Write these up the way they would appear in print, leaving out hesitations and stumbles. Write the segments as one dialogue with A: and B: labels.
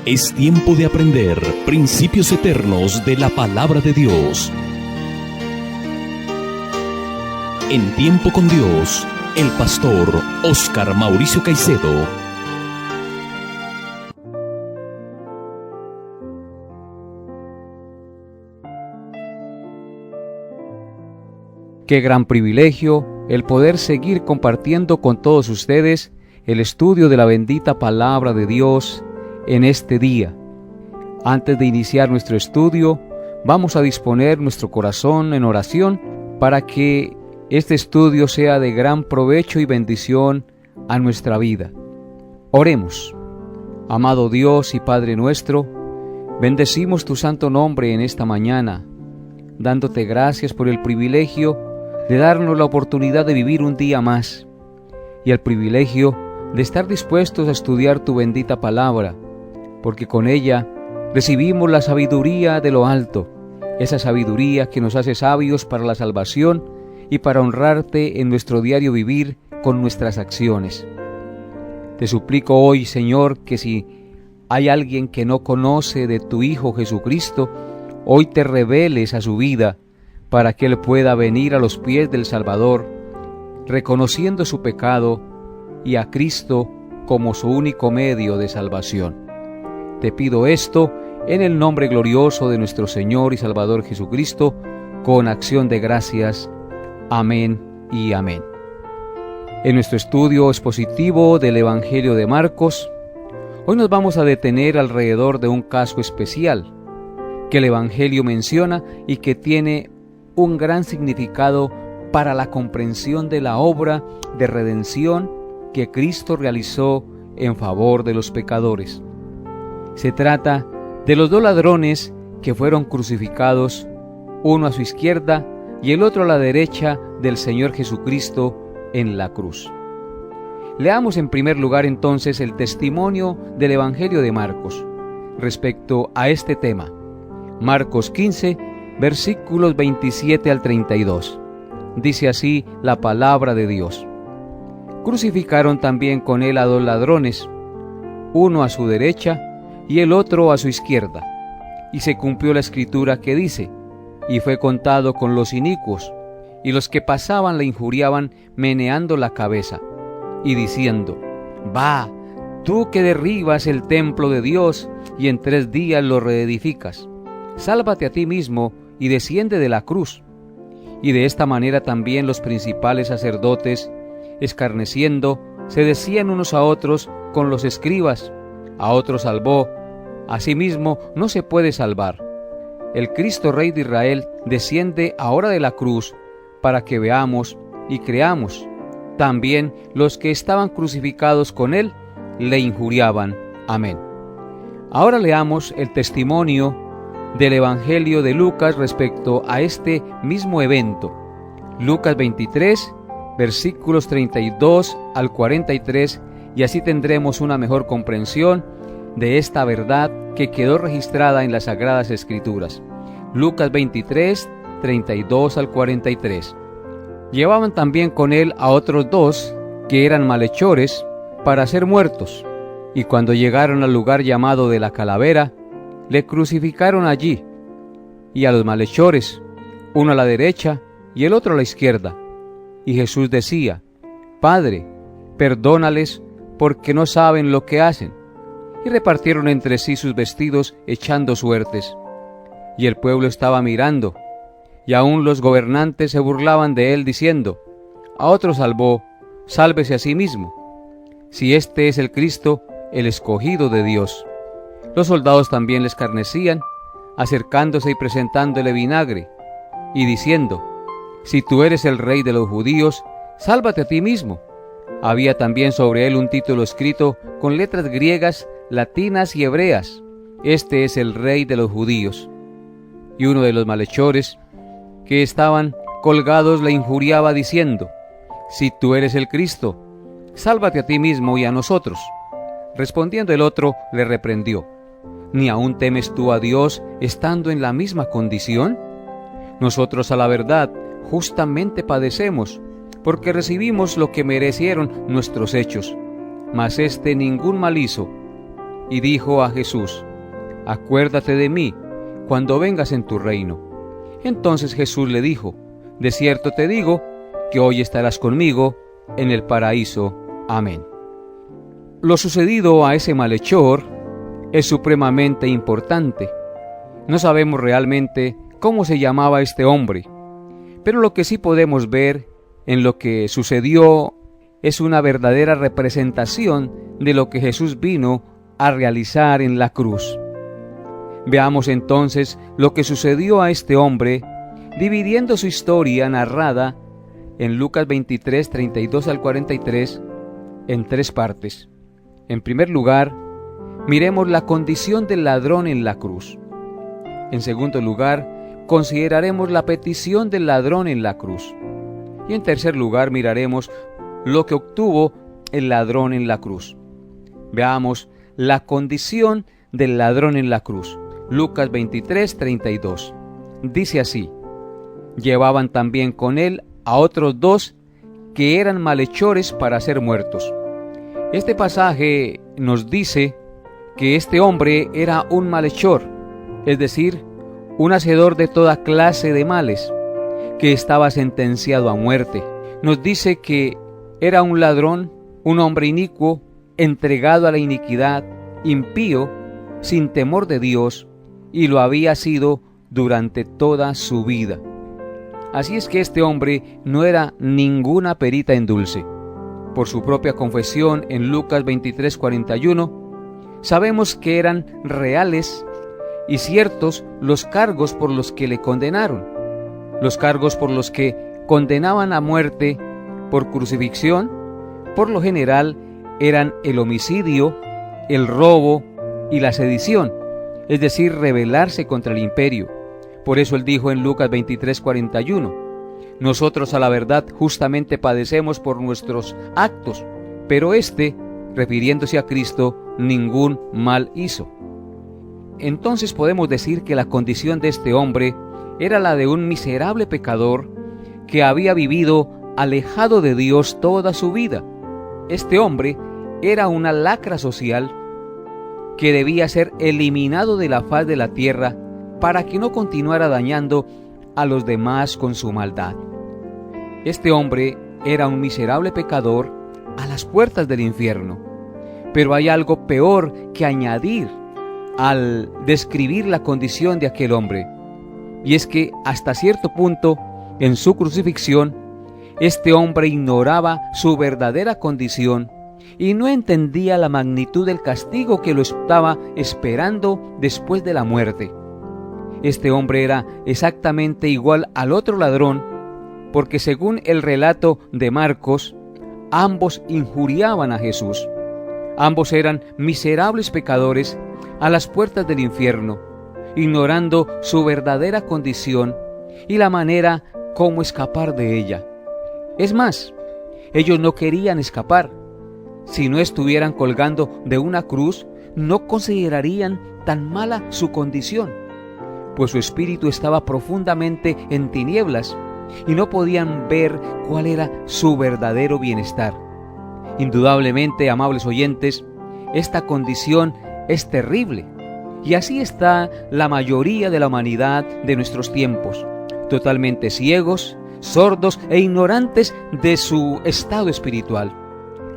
A: Es tiempo de aprender principios eternos de la palabra de Dios. En Tiempo con Dios, el pastor Óscar Mauricio Caicedo.
B: Qué gran privilegio el poder seguir compartiendo con todos ustedes el estudio de la bendita palabra de Dios en este día. Antes de iniciar nuestro estudio, vamos a disponer nuestro corazón en oración para que este estudio sea de gran provecho y bendición a nuestra vida. Oremos. Amado Dios y Padre nuestro, bendecimos tu santo nombre en esta mañana, dándote gracias por el privilegio de darnos la oportunidad de vivir un día más y el privilegio de estar dispuestos a estudiar tu bendita palabra, porque con ella recibimos la sabiduría de lo alto, esa sabiduría que nos hace sabios para la salvación y para honrarte en nuestro diario vivir con nuestras acciones. Te suplico hoy, Señor, que si hay alguien que no conoce de tu Hijo Jesucristo, hoy te reveles a su vida para que él pueda venir a los pies del Salvador, reconociendo su pecado y a Cristo como su único medio de salvación. Te pido esto en el nombre glorioso de nuestro Señor y Salvador Jesucristo, con acción de gracias. Amén y amén. En nuestro estudio expositivo del Evangelio de Marcos, hoy nos vamos a detener alrededor de un caso especial que el Evangelio menciona y que tiene un gran significado para la comprensión de la obra de redención que Cristo realizó en favor de los pecadores. Se trata de los dos ladrones que fueron crucificados, uno a su izquierda y el otro a la derecha del Señor Jesucristo en la cruz. Leamos en primer lugar entonces el testimonio del Evangelio de Marcos respecto a este tema. Marcos 15, versículos 27 al 32. Dice así la palabra de Dios. Crucificaron también con él a dos ladrones, uno a su derecha y el otro a su izquierda. Y se cumplió la escritura que dice: y fue contado con los inicuos, y los que pasaban le injuriaban meneando la cabeza, y diciendo: va, tú que derribas el templo de Dios, y en 3 días lo reedificas, sálvate a ti mismo, y desciende de la cruz. Y de esta manera también los principales sacerdotes, escarneciendo, se decían unos a otros con los escribas: a otro salvó, a sí mismo no se puede salvar. El Cristo Rey de Israel desciende ahora de la cruz para que veamos y creamos. También los que estaban crucificados con él le injuriaban. Amén. Ahora leamos el testimonio del Evangelio de Lucas respecto a este mismo evento. Lucas 23, versículos 32 al 43, y así tendremos una mejor comprensión de esta verdad que quedó registrada en las Sagradas Escrituras. Lucas 23, 32 al 43. Llevaban también con él a otros dos que eran malhechores para ser muertos, y cuando llegaron al lugar llamado de la Calavera, le crucificaron allí, y a los malhechores, uno a la derecha y el otro a la izquierda. Y Jesús decía: Padre, perdónales, porque no saben lo que hacen. Y repartieron entre sí sus vestidos, echando suertes. Y el pueblo estaba mirando, y aún los gobernantes se burlaban de él, diciendo: a otro salvó, sálvese a sí mismo, si este es el Cristo, el escogido de Dios. Los soldados también le escarnecían, acercándose y presentándole vinagre, y diciendo: si tú eres el rey de los judíos, sálvate a ti mismo. Había también sobre él un título escrito con letras griegas, latinas y hebreas: este es el rey de los judíos. Y uno de los malhechores que estaban colgados le injuriaba diciendo: si tú eres el Cristo, sálvate a ti mismo y a nosotros. Respondiendo el otro, le reprendió: ¿ni aún temes tú a Dios estando en la misma condición? Nosotros a la verdad justamente padecemos, porque recibimos lo que merecieron nuestros hechos, mas ningún mal hizo. y dijo a Jesús: «Acuérdate de mí cuando vengas en tu reino». Entonces Jesús le dijo: «De cierto te digo que hoy estarás conmigo en el paraíso». Amén. Lo sucedido a ese malhechor es supremamente importante. No sabemos realmente cómo se llamaba este hombre, pero lo que sí podemos ver en lo que sucedió es una verdadera representación de lo que Jesús vino a realizar en la cruz. Veamos entonces lo que sucedió a este hombre, dividiendo su historia narrada en Lucas 23, 32 al 43, en 3 partes. En primer lugar, miremos la condición del ladrón en la cruz. En segundo lugar, consideraremos la petición del ladrón en la cruz. Y en tercer lugar, miraremos lo que obtuvo el ladrón en la cruz. Veamos la condición del ladrón en la cruz. Lucas 23, 32. Dice así: «Llevaban también con él a otros 2 que eran malhechores para ser muertos». Este pasaje nos dice que este hombre era un malhechor, es decir, un hacedor de toda clase de males, que estaba sentenciado a muerte. Nos dice que era un ladrón, un hombre inicuo, entregado a la iniquidad, impío, sin temor de Dios, y lo había sido durante toda su vida. Así es que este hombre no era ninguna perita en dulce. Por su propia confesión en Lucas 23, 41, sabemos que eran reales y ciertos los cargos por los que le condenaron. Los cargos por los que condenaban a muerte por crucifixión, por lo general, eran el homicidio, el robo y la sedición, es decir, rebelarse contra el imperio. Por eso él dijo en Lucas 23, 41, «Nosotros a la verdad justamente padecemos por nuestros actos, pero éste, refiriéndose a Cristo, ningún mal hizo». Entonces podemos decir que la condición de este hombre era la de un miserable pecador que había vivido alejado de Dios toda su vida. Este hombre era una lacra social que debía ser eliminado de la faz de la tierra para que no continuara dañando a los demás con su maldad. Este hombre era un miserable pecador a las puertas del infierno. Pero hay algo peor que añadir al describir la condición de aquel hombre, y es que hasta cierto punto, en su crucifixión, este hombre ignoraba su verdadera condición y no entendía la magnitud del castigo que lo estaba esperando después de la muerte. Este hombre era exactamente igual al otro ladrón, porque según el relato de Marcos, ambos injuriaban a Jesús. Ambos eran miserables pecadores a las puertas del infierno, ignorando su verdadera condición y la manera cómo escapar de ella. Es más, ellos no querían escapar. Si no estuvieran colgando de una cruz, no considerarían tan mala su condición, pues su espíritu estaba profundamente en tinieblas y no podían ver cuál era su verdadero bienestar. Indudablemente, amables oyentes, esta condición es terrible, y así está la mayoría de la humanidad de nuestros tiempos, totalmente ciegos, sordos e ignorantes de su estado espiritual.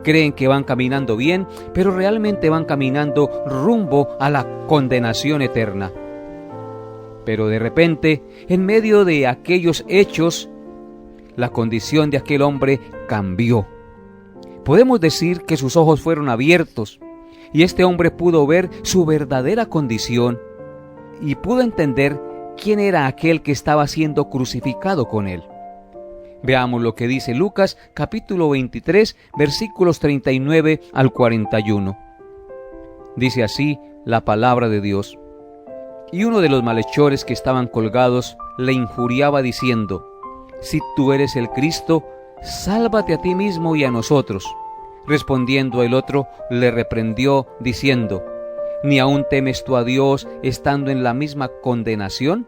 B: Creen que van caminando bien, pero realmente van caminando rumbo a la condenación eterna. Pero de repente, en medio de aquellos hechos, la condición de aquel hombre cambió. Podemos decir que sus ojos fueron abiertos y este hombre pudo ver su verdadera condición y pudo entender quién era aquel que estaba siendo crucificado con él. Veamos lo que dice Lucas capítulo 23, versículos 39 al 41. Dice así la palabra de Dios: «Y uno de los malhechores que estaban colgados le injuriaba diciendo: Si tú eres el Cristo, sálvate a ti mismo y a nosotros. Respondiendo el otro, le reprendió, diciendo: ¿Ni aún temes tú a Dios, estando en la misma condenación?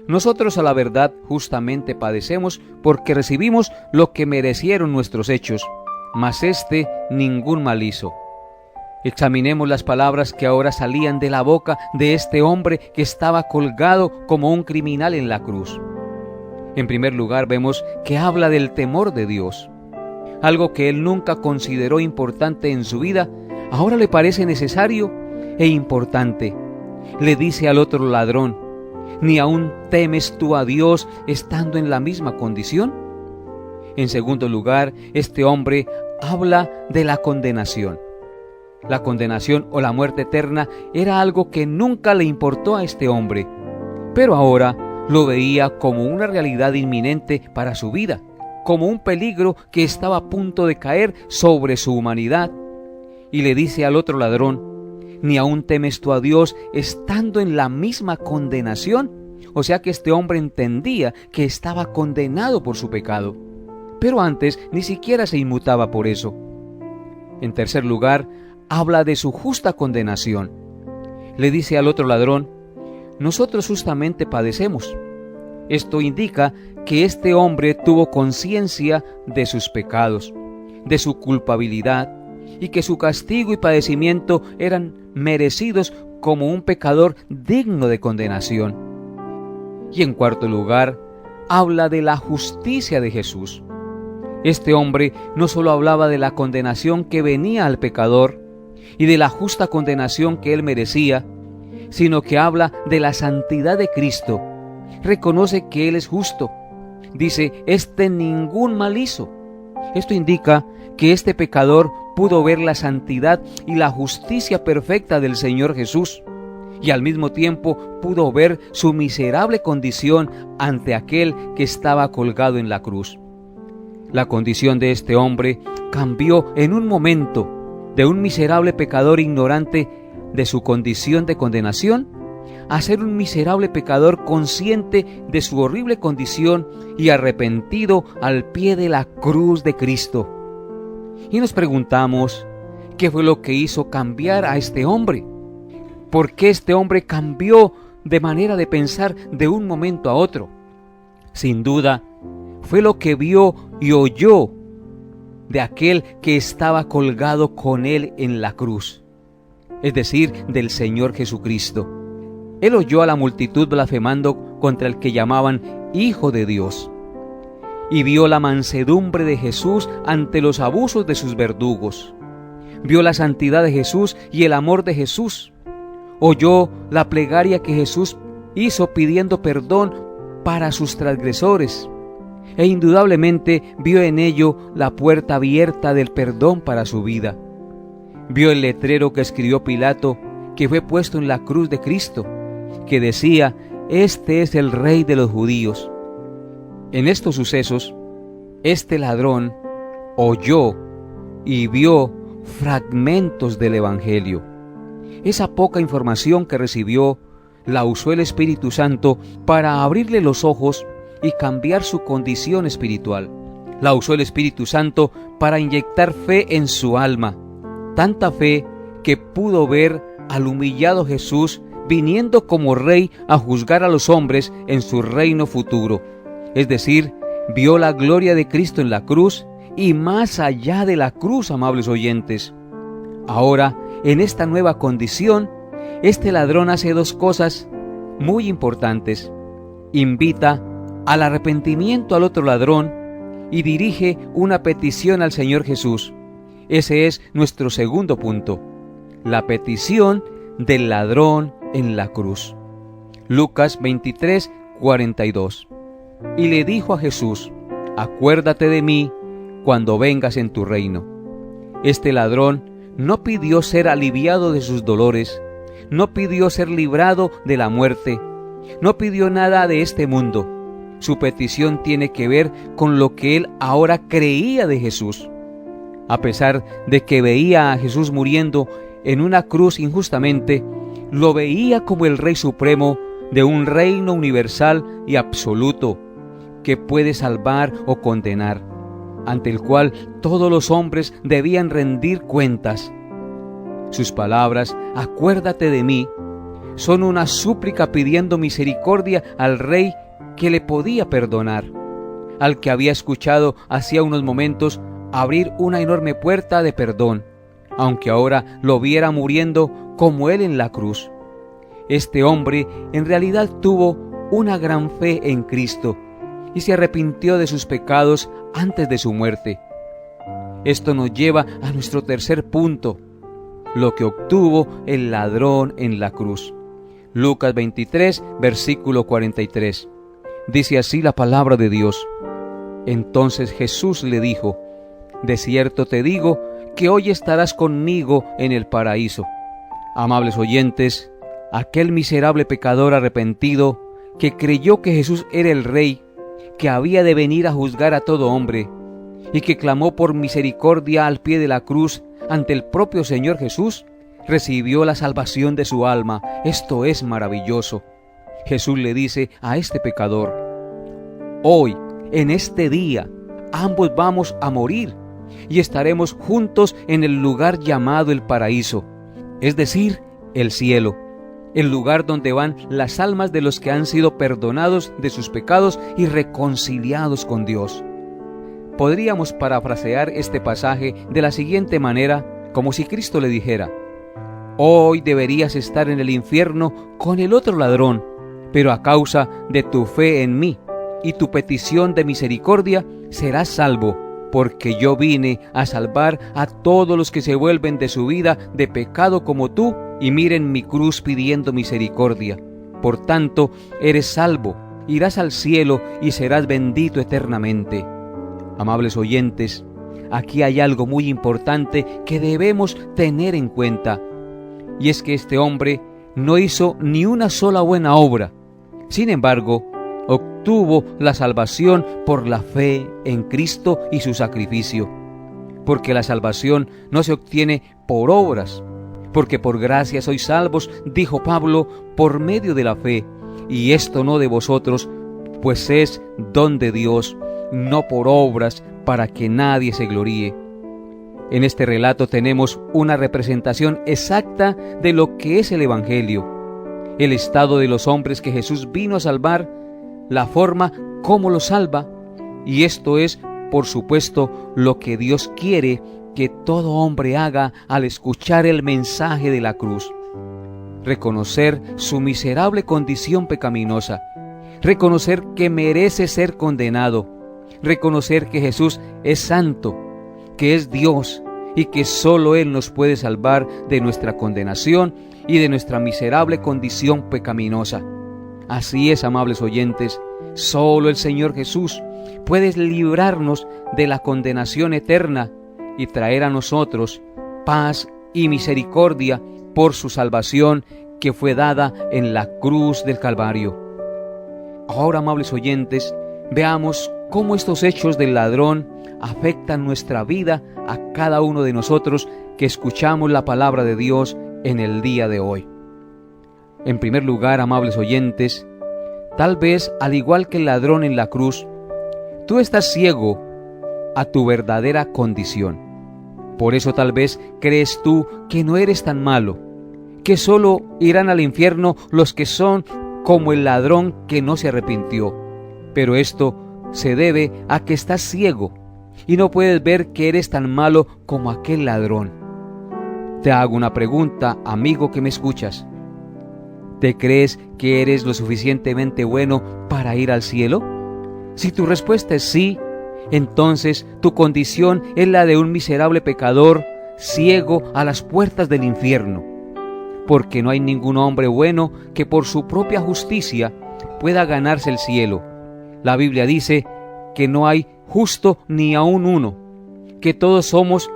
B: Nosotros a la verdad justamente padecemos, porque recibimos lo que merecieron nuestros hechos, mas éste ningún mal hizo». Examinemos las palabras que ahora salían de la boca de este hombre que estaba colgado como un criminal en la cruz. En primer lugar, vemos que habla del temor de Dios. Algo que él nunca consideró importante en su vida, ahora le parece necesario e importante. Le dice al otro ladrón: ¿ni aún temes tú a Dios estando en la misma condición? En segundo lugar, este hombre habla de la condenación. La condenación o la muerte eterna era algo que nunca le importó a este hombre, pero ahora lo veía como una realidad inminente para su vida, como un peligro que estaba a punto de caer sobre su humanidad. Y le dice al otro ladrón: ¿ni aún temes tú a Dios estando en la misma condenación? O sea que este hombre entendía que estaba condenado por su pecado, pero antes ni siquiera se inmutaba por eso. En tercer lugar, habla de su justa condenación. Le dice al otro ladrón: nosotros justamente padecemos. Esto indica que este hombre tuvo conciencia de sus pecados, de su culpabilidad, y que su castigo y padecimiento eran merecidos como un pecador digno de condenación. Y en cuarto lugar, habla de la justicia de Jesús. Este hombre no solo hablaba de la condenación que venía al pecador y de la justa condenación que él merecía, sino que habla de la santidad de Cristo. Reconoce que Él es justo. Dice: ningún mal hizo. Esto indica que este pecador pudo ver la santidad y la justicia perfecta del Señor Jesús, y al mismo tiempo pudo ver su miserable condición ante aquel que estaba colgado en la cruz. La condición de este hombre cambió en un momento, de un miserable pecador ignorante de su condición de condenación, a ser un miserable pecador consciente de su horrible condición y arrepentido al pie de la cruz de Cristo. Y nos preguntamos: ¿qué fue lo que hizo cambiar a este hombre? ¿Por qué este hombre cambió de manera de pensar de un momento a otro? Sin duda, fue lo que vio y oyó de aquel que estaba colgado con él en la cruz, es decir, del Señor Jesucristo. Él oyó a la multitud blasfemando contra el que llamaban Hijo de Dios, y vio la mansedumbre de Jesús ante los abusos de sus verdugos. Vio la santidad de Jesús y el amor de Jesús. Oyó la plegaria que Jesús hizo pidiendo perdón para sus transgresores, e indudablemente vio en ello la puerta abierta del perdón para su vida. Vio el letrero que escribió Pilato, que fue puesto en la cruz de Cristo, que decía: este es el Rey de los judíos. En estos sucesos, este ladrón oyó y vio fragmentos del Evangelio. Esa poca información que recibió la usó el Espíritu Santo para abrirle los ojos y cambiar su condición espiritual. La usó el Espíritu Santo para inyectar fe en su alma, tanta fe que pudo ver al humillado Jesús viniendo como Rey a juzgar a los hombres en su reino futuro. Es decir, vio la gloria de Cristo en la cruz y más allá de la cruz, amables oyentes. Ahora, en esta nueva condición, este ladrón hace dos cosas muy importantes. Invita al arrepentimiento al otro ladrón y dirige una petición al Señor Jesús. Ese es nuestro segundo punto: la petición del ladrón en la cruz. Lucas 23, 42. Y le dijo a Jesús: acuérdate de mí cuando vengas en tu reino. Este ladrón no pidió ser aliviado de sus dolores, no pidió ser librado de la muerte, no pidió nada de este mundo. Su petición tiene que ver con lo que él ahora creía de Jesús. A pesar de que veía a Jesús muriendo en una cruz injustamente, lo veía como el Rey Supremo de un reino universal y absoluto, que puede salvar o condenar, ante el cual todos los hombres debían rendir cuentas. Sus palabras, acuérdate de mí, son una súplica pidiendo misericordia al Rey que le podía perdonar, al que había escuchado hacía unos momentos abrir una enorme puerta de perdón, aunque ahora lo viera muriendo como él en la cruz. Este hombre en realidad tuvo una gran fe en Cristo y se arrepintió de sus pecados antes de su muerte. Esto nos lleva a nuestro tercer punto, lo que obtuvo el ladrón en la cruz. Lucas 23, versículo 43. Dice así la palabra de Dios. Entonces Jesús le dijo: de cierto te digo que hoy estarás conmigo en el paraíso. Amables oyentes, aquel miserable pecador arrepentido que creyó que Jesús era el Rey, que había de venir a juzgar a todo hombre, y que clamó por misericordia al pie de la cruz ante el propio Señor Jesús, recibió la salvación de su alma. Esto es maravilloso. Jesús le dice a este pecador: hoy, en este día, ambos vamos a morir y estaremos juntos en el lugar llamado el paraíso, es decir, el cielo, el lugar donde van las almas de los que han sido perdonados de sus pecados y reconciliados con Dios. Podríamos parafrasear este pasaje de la siguiente manera, como si Cristo le dijera: hoy deberías estar en el infierno con el otro ladrón, pero a causa de tu fe en mí y tu petición de misericordia serás salvo, porque yo vine a salvar a todos los que se vuelven de su vida de pecado como tú y miren mi cruz pidiendo misericordia. Por tanto, eres salvo, irás al cielo y serás bendito eternamente. Amables oyentes, aquí hay algo muy importante que debemos tener en cuenta, y es que este hombre no hizo ni una sola buena obra. Sin embargo, obtuvo la salvación por la fe en Cristo y su sacrificio. Porque la salvación no se obtiene por obras, porque por gracia sois salvos, dijo Pablo, por medio de la fe, y esto no de vosotros, pues es don de Dios, no por obras, para que nadie se gloríe. En este relato tenemos una representación exacta de lo que es el Evangelio, el estado de los hombres que Jesús vino a salvar, la forma como los salva, y esto es, por supuesto, lo que Dios quiere que todo hombre haga al escuchar el mensaje de la cruz. Reconocer su miserable condición pecaminosa, reconocer que merece ser condenado, reconocer que Jesús es santo, que es Dios y que solo Él nos puede salvar de nuestra condenación y de nuestra miserable condición pecaminosa. Así es, amables oyentes, solo el Señor Jesús puede librarnos de la condenación eterna y traer a nosotros paz y misericordia por su salvación que fue dada en la cruz del Calvario. Ahora, amables oyentes, veamos cómo estos hechos del ladrón afectan nuestra vida a cada uno de nosotros que escuchamos la palabra de Dios en el día de hoy. En primer lugar, amables oyentes, tal vez al igual que el ladrón en la cruz, tú estás ciego a tu verdadera condición. Por eso tal vez crees tú que no eres tan malo, que solo irán al infierno los que son como el ladrón que no se arrepintió. Pero esto se debe a que estás ciego y no puedes ver que eres tan malo como aquel ladrón. Te hago una pregunta, amigo que me escuchas. ¿Te crees que eres lo suficientemente bueno para ir al cielo? Si tu respuesta es sí, entonces tu condición es la de un miserable pecador ciego a las puertas del infierno, porque no hay ningún hombre bueno que por su propia justicia pueda ganarse el cielo. La Biblia dice que no hay justo ni aun uno, que todos somos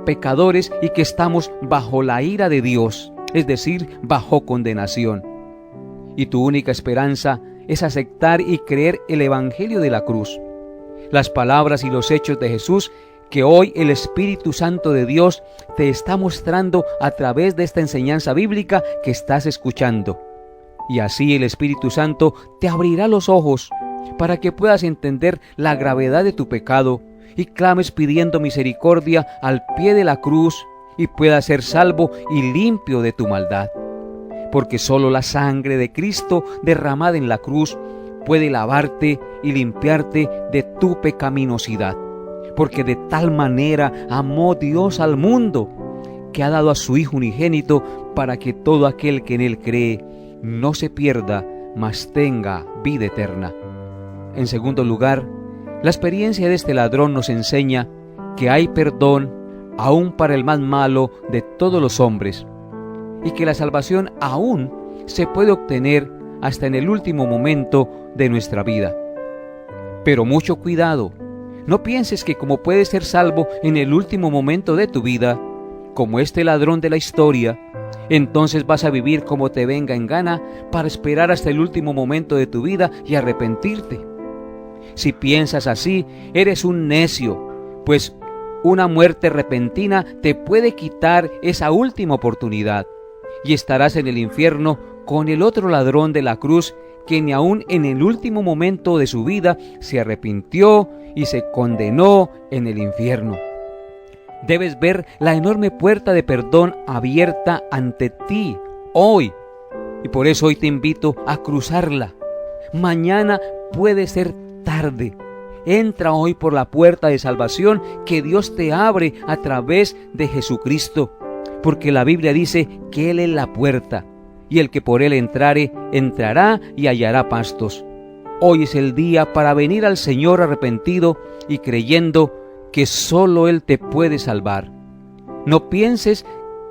B: pecadores y que estamos bajo la ira de Dios, es decir, bajo condenación. Y tu única esperanza es aceptar y creer el Evangelio de la cruz, las palabras y los hechos de Jesús que hoy el Espíritu Santo de Dios te está mostrando a través de esta enseñanza bíblica que estás escuchando. Y así el Espíritu Santo te abrirá los ojos para que puedas entender la gravedad de tu pecado y clames pidiendo misericordia al pie de la cruz y puedas ser salvo y limpio de tu maldad. Porque solo la sangre de Cristo derramada en la cruz puede lavarte y limpiarte de tu pecaminosidad. Porque de tal manera amó Dios al mundo que ha dado a su Hijo unigénito para que todo aquel que en Él cree no se pierda, mas tenga vida eterna. En segundo lugar, la experiencia de este ladrón nos enseña que hay perdón aún para el más malo de todos los hombres, y que la salvación aún se puede obtener hasta en el último momento de nuestra vida. Pero mucho cuidado, no pienses que como puedes ser salvo en el último momento de tu vida, como este ladrón de la historia, entonces vas a vivir como te venga en gana para esperar hasta el último momento de tu vida y arrepentirte. Si piensas así, eres un necio, pues una muerte repentina te puede quitar esa última oportunidad y estarás en el infierno con el otro ladrón de la cruz que ni aun en el último momento de su vida se arrepintió y se condenó en el infierno. Debes ver la enorme puerta de perdón abierta ante ti hoy, y por eso hoy te invito a cruzarla. Mañana puede ser tarde. Entra hoy por la puerta de salvación que Dios te abre a través de Jesucristo, porque la Biblia dice que Él es la puerta, y el que por Él entrare, entrará y hallará pastos. Hoy es el día para venir al Señor arrepentido y creyendo que solo Él te puede salvar. No pienses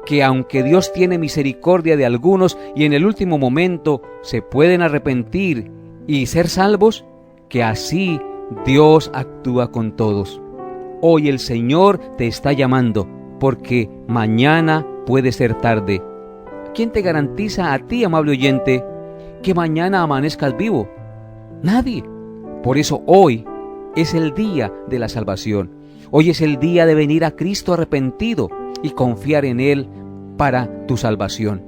B: que aunque Dios tiene misericordia de algunos y en el último momento se pueden arrepentir y ser salvos, que así Dios actúa con todos. Hoy el Señor te está llamando, porque mañana puede ser tarde. ¿Quién te garantiza a ti, amable oyente, que mañana amanezcas vivo? Nadie. Por eso hoy es el día de la salvación. Hoy es el día de venir a Cristo arrepentido y confiar en Él para tu salvación.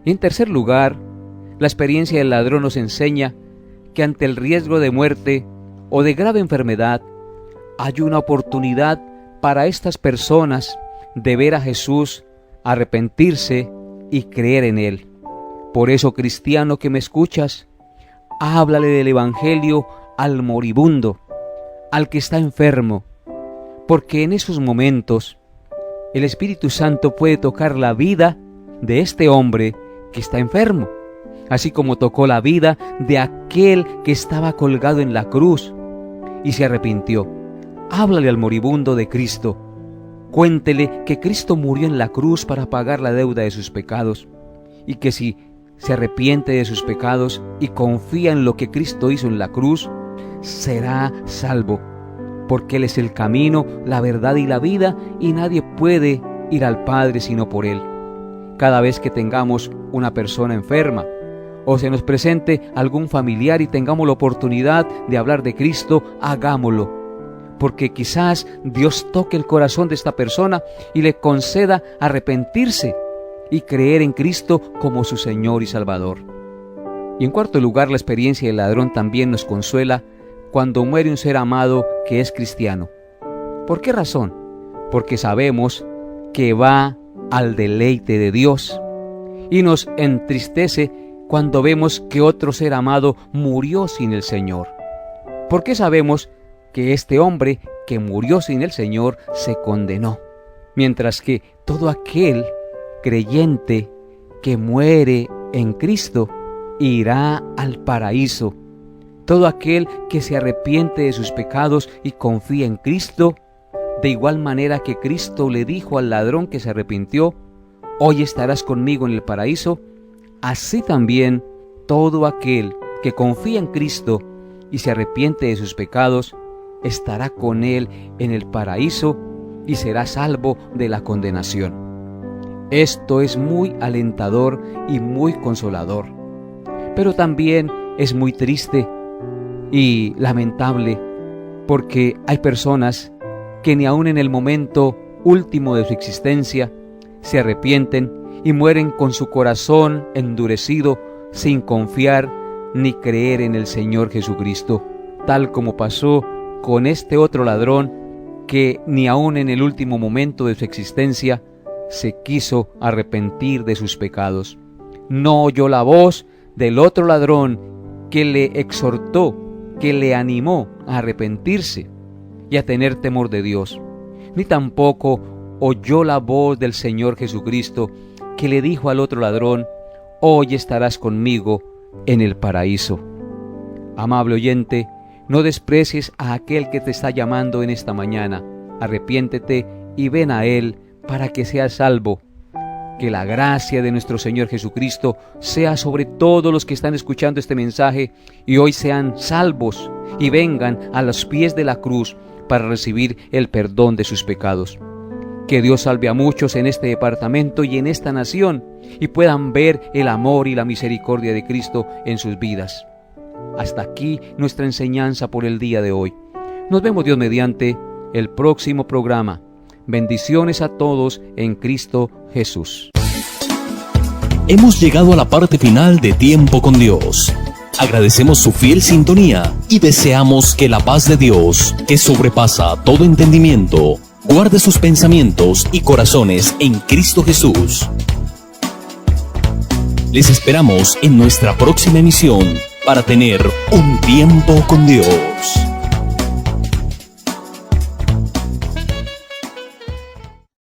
B: En tercer lugar, la experiencia del ladrón nos enseña que ante el riesgo de muerte o de grave enfermedad, hay una oportunidad para estas personas de ver a Jesús, arrepentirse y creer en Él. Por eso, cristiano que me escuchas, háblale del Evangelio al moribundo, al que está enfermo, porque en esos momentos el Espíritu Santo puede tocar la vida de este hombre que está enfermo, así como tocó la vida de aquel que estaba colgado en la cruz y se arrepintió. Háblale al moribundo de Cristo. Cuéntele que Cristo murió en la cruz para pagar la deuda de sus pecados, y que si se arrepiente de sus pecados y confía en lo que Cristo hizo en la cruz, será salvo, porque Él es el camino, la verdad y la vida, y nadie puede ir al Padre sino por Él. Cada vez que tengamos una persona enferma, o se nos presente algún familiar y tengamos la oportunidad de hablar de Cristo, hagámoslo, porque quizás Dios toque el corazón de esta persona y le conceda arrepentirse y creer en Cristo como su Señor y Salvador. Y en cuarto lugar, la experiencia del ladrón también nos consuela cuando muere un ser amado que es cristiano. ¿Por qué razón? Porque sabemos que va al deleite de Dios, y nos entristece cuando vemos que otro ser amado murió sin el Señor. ¿Por qué sabemos que este hombre que murió sin el Señor se condenó? Mientras que todo aquel creyente que muere en Cristo irá al paraíso. Todo aquel que se arrepiente de sus pecados y confía en Cristo, de igual manera que Cristo le dijo al ladrón que se arrepintió, hoy estarás conmigo en el paraíso, así también todo aquel que confía en Cristo y se arrepiente de sus pecados, estará con Él en el paraíso y será salvo de la condenación. Esto es muy alentador y muy consolador, pero también es muy triste y lamentable, porque hay personas que ni aun en el momento último de su existencia se arrepienten y mueren con su corazón endurecido, sin confiar ni creer en el Señor Jesucristo, tal como pasó con este otro ladrón que ni aun en el último momento de su existencia se quiso arrepentir de sus pecados. No oyó la voz del otro ladrón que le exhortó, que le animó a arrepentirse y a tener temor de Dios, ni tampoco oyó la voz del Señor Jesucristo, que le dijo al otro ladrón: hoy estarás conmigo en el paraíso. Amable oyente, no desprecies a aquel que te está llamando en esta mañana. Arrepiéntete y ven a Él para que seas salvo. Que la gracia de nuestro Señor Jesucristo sea sobre todos los que están escuchando este mensaje y hoy sean salvos y vengan a los pies de la cruz para recibir el perdón de sus pecados. Que Dios salve a muchos en este departamento y en esta nación y puedan ver el amor y la misericordia de Cristo en sus vidas. Hasta aquí nuestra enseñanza por el día de hoy. Nos vemos, Dios mediante, el próximo programa. Bendiciones a todos en Cristo Jesús.
A: Hemos llegado a la parte final de Tiempo con Dios. Agradecemos su fiel sintonía y deseamos que la paz de Dios, que sobrepasa todo entendimiento, guarde sus pensamientos y corazones en Cristo Jesús. Les esperamos en nuestra próxima emisión para tener un tiempo con Dios.